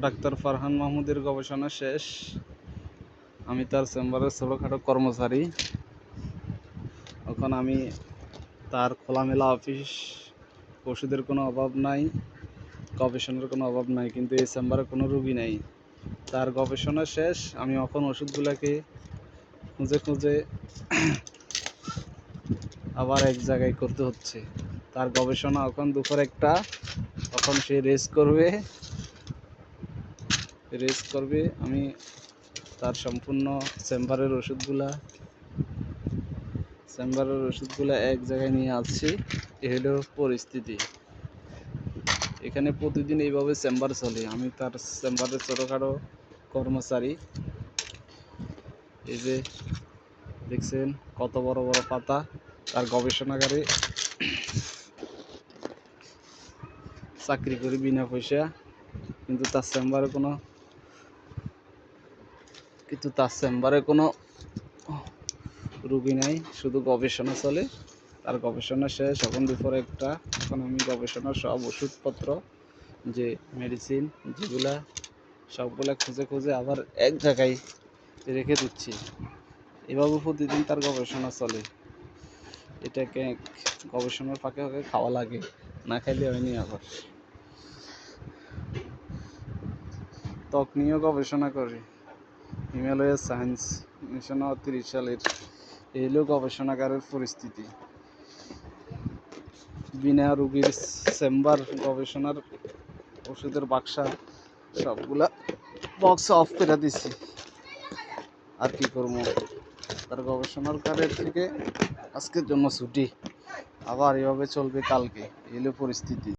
Doctor Farhan মাহমুদের গবেষণা শেষ। আমি তার চেম্বারের ছোটোখাটো কর্মচারী। এখন আমি তার খোলামেলা অফিস, ওষুধের কোনো অভাব নাই, গবেষণার কোনো অভাব নাই, কিন্তু এই চেম্বারে কোনো রুগী নেই। তার গবেষণা শেষ। আমি এখন ওষুধগুলোকে খুঁজে খুঁজে আবার এক জায়গায় করতে হচ্ছে। তার গবেষণা এখন দুপুর 1টা, তখন সে রেস্ট করবে। আমি তার সম্পূর্ণ চেম্বারের ওষুধগুলা এক জায়গায় নিয়ে আসছি। এ হলো পরিস্থিতি। এখানে প্রতিদিন এইভাবে চেম্বার চলে। আমি তার চেম্বারের ছোটোখাটো কর্মচারী। এই যে দেখছেন কত বড় বড় পাতা। তার গবেষণাগারে চাকরি করি বিনা পয়সা, কিন্তু তার চেম্বারে কোনো রুগী নাই, শুধু গবেষণা চলে। তার গবেষণা শেষ, এখন দুপুর 1টা। এখন আমি গবেষণার সব ওষুধপত্র, যে মেডিসিন যেগুলা, সবগুলা খুঁজে খুঁজে আবার এক জায়গায় রেখে দিচ্ছি। এভাবে প্রতিদিন তার গবেষণা চলে। এটাকে গবেষণার ফাঁকে ফাঁকে খাওয়া লাগে, না খাইলে হয়নি। আবার ত্বক নিয়েও গবেষণা করি। হিমালয় সায়েন্স মিশন 30 সালের। এই হলো গবেষণাগারের পরিস্থিতি। বিনা রুগীর চেম্বার, গবেষণার ওষুধের বাক্সা সবগুলা বক্স অফ করে দিছি। আর কি করবো, তার গবেষণার কাজের থেকে আজকের জন্য ছুটি। আবার এভাবে চলবে কালকে। এই হলো পরিস্থিতি।